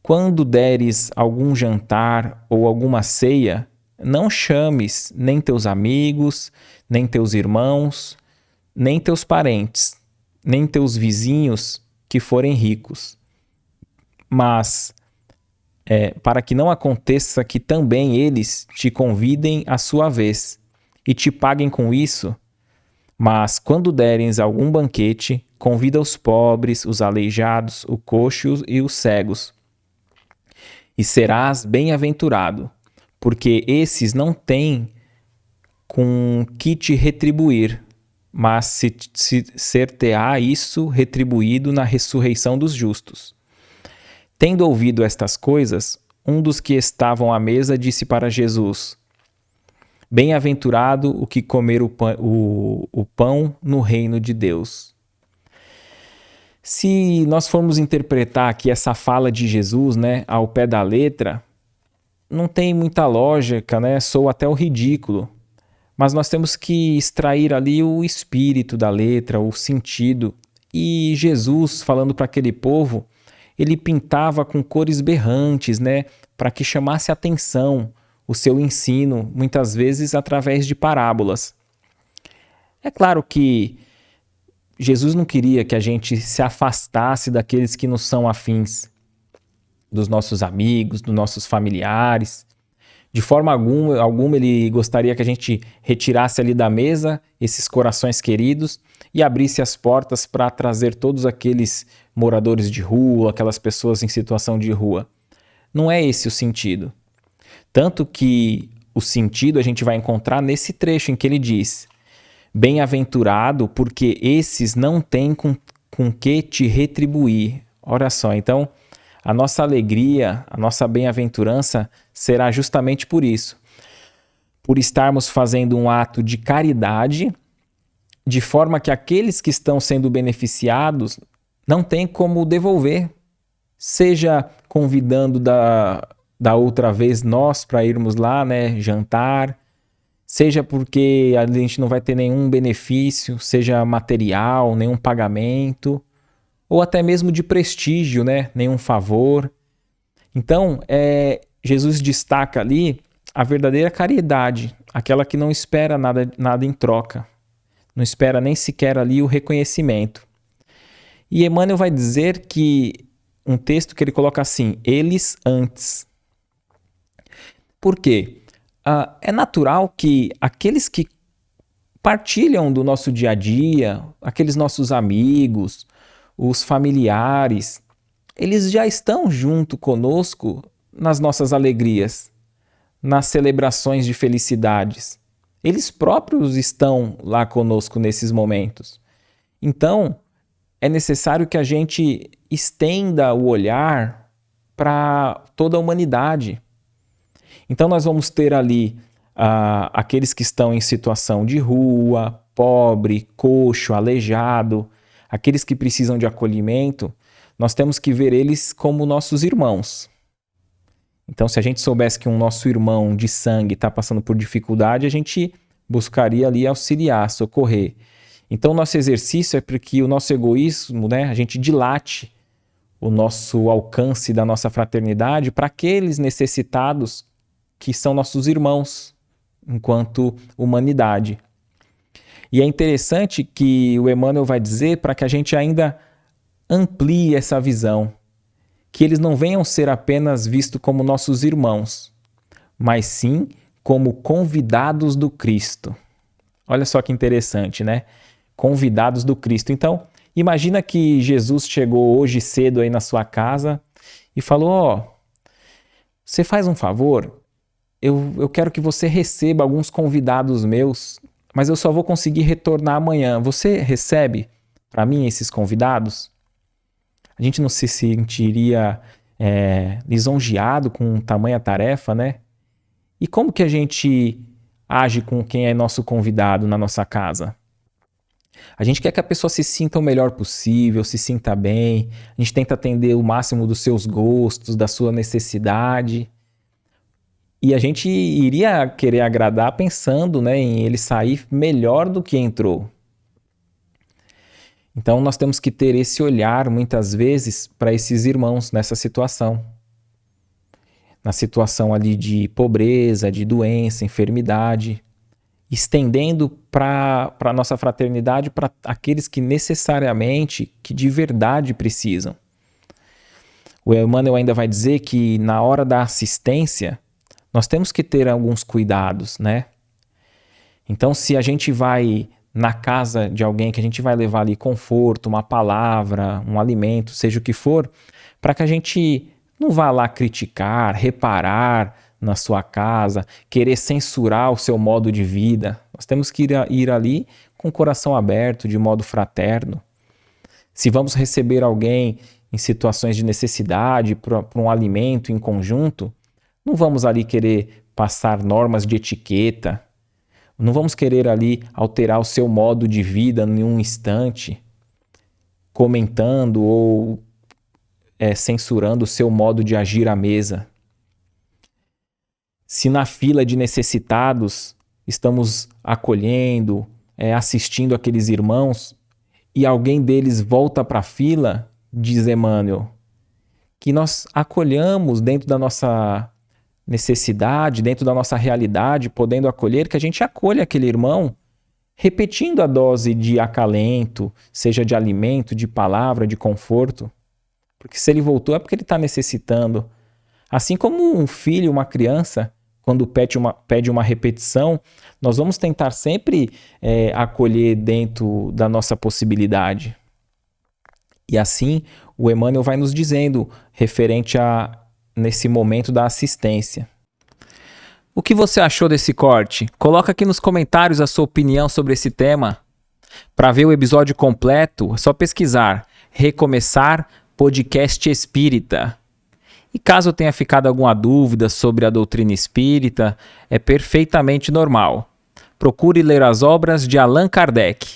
Quando deres algum jantar ou alguma ceia, não chames nem teus amigos, nem teus irmãos, nem teus parentes, nem teus vizinhos que forem ricos. Mas, para que não aconteça que também eles te convidem à sua vez e te paguem com isso, mas quando deres algum banquete, convida os pobres, os aleijados, os coxos e os cegos, e serás bem-aventurado, porque esses não têm com que te retribuir, mas ser-te-á isso retribuído na ressurreição dos justos. Tendo ouvido estas coisas, um dos que estavam à mesa disse para Jesus: Bem-aventurado o que comer o pão no reino de Deus. Se nós formos interpretar aqui essa fala de Jesus, né, ao pé da letra, não tem muita lógica, né? Soa até o ridículo. Mas nós temos que extrair ali o espírito da letra, o sentido. E Jesus, falando para aquele povo, ele pintava com cores berrantes, né, para que chamasse atenção o seu ensino, muitas vezes através de parábolas. É claro que Jesus não queria que a gente se afastasse daqueles que nos são afins, dos nossos amigos, dos nossos familiares. De forma alguma ele gostaria que a gente retirasse ali da mesa esses corações queridos e abrisse as portas para trazer todos aqueles moradores de rua, aquelas pessoas em situação de rua. Não é esse o sentido. Tanto que o sentido a gente vai encontrar nesse trecho em que ele diz: Bem-aventurado, porque esses não têm com que te retribuir. Olha só, então a nossa alegria, a nossa bem-aventurança será justamente por isso. Por estarmos fazendo um ato de caridade, de forma que aqueles que estão sendo beneficiados não têm como devolver. Seja convidando da outra vez nós para irmos lá, né, jantar, seja porque a gente não vai ter nenhum benefício, seja material, nenhum pagamento, ou até mesmo de prestígio, né, nenhum favor. Então, Jesus destaca ali a verdadeira caridade, aquela que não espera nada em troca, não espera nem sequer ali o reconhecimento. E Emmanuel vai dizer que um texto que ele coloca assim: eles antes. Por quê? É natural que aqueles que partilham do nosso dia a dia, aqueles nossos amigos, os familiares, eles já estão junto conosco nas nossas alegrias, nas celebrações de felicidades. Eles próprios estão lá conosco nesses momentos. Então, é necessário que a gente estenda o olhar para toda a humanidade. Então nós vamos ter ali aqueles que estão em situação de rua, pobre, coxo, aleijado, aqueles que precisam de acolhimento. Nós temos que ver eles como nossos irmãos. Então, se a gente soubesse que um nosso irmão de sangue está passando por dificuldade, a gente buscaria ali auxiliar, socorrer. Então, nosso exercício é para que o nosso egoísmo, né, a gente dilate o nosso alcance da nossa fraternidade para aqueles necessitados que são nossos irmãos, enquanto humanidade. E é interessante que o Emmanuel vai dizer para que a gente ainda amplie essa visão, que eles não venham ser apenas vistos como nossos irmãos, mas sim como convidados do Cristo. Olha só que interessante, né? Convidados do Cristo. Então, imagina que Jesus chegou hoje cedo aí na sua casa e falou: você faz um favor? Eu quero que você receba alguns convidados meus, mas eu só vou conseguir retornar amanhã. Você recebe para mim esses convidados? A gente não se sentiria lisonjeado com tamanha tarefa, né? E como que a gente age com quem é nosso convidado na nossa casa? A gente quer que a pessoa se sinta o melhor possível, se sinta bem, a gente tenta atender o máximo dos seus gostos, da sua necessidade. E a gente iria querer agradar pensando, né, em ele sair melhor do que entrou. Então nós temos que ter esse olhar, muitas vezes, para esses irmãos nessa situação. na situação ali de pobreza, de doença, enfermidade, estendendo para a nossa fraternidade para aqueles que necessariamente, que de verdade precisam. O Emmanuel ainda vai dizer que na hora da assistência, nós temos que ter alguns cuidados, né? Então, se a gente vai na casa de alguém, que a gente vai levar ali conforto, uma palavra, um alimento, seja o que for, para que a gente não vá lá criticar, reparar na sua casa, querer censurar o seu modo de vida. Nós temos que ir ali com o coração aberto, de modo fraterno. Se vamos receber alguém em situações de necessidade, para um alimento em conjunto, não vamos ali querer passar normas de etiqueta, não vamos querer ali alterar o seu modo de vida em um instante, comentando ou censurando o seu modo de agir à mesa. Se na fila de necessitados estamos acolhendo, assistindo aqueles irmãos, e alguém deles volta para a fila, diz Emmanuel, que nós acolhamos dentro da nossa necessidade, dentro da nossa realidade, podendo acolher, que a gente acolha aquele irmão, repetindo a dose de acalento, seja de alimento, de palavra, de conforto. Porque se ele voltou é porque ele está necessitando. Assim como um filho, uma criança, quando pede uma repetição, nós vamos tentar sempre acolher dentro da nossa possibilidade. E assim, o Emmanuel vai nos dizendo, referente nesse momento da assistência. O que você achou desse corte? Coloca aqui nos comentários a sua opinião sobre esse tema. Para ver o episódio completo, é só pesquisar Recomeçar Podcast Espírita. E caso tenha ficado alguma dúvida sobre a doutrina espírita, é perfeitamente normal. Procure ler as obras de Allan Kardec.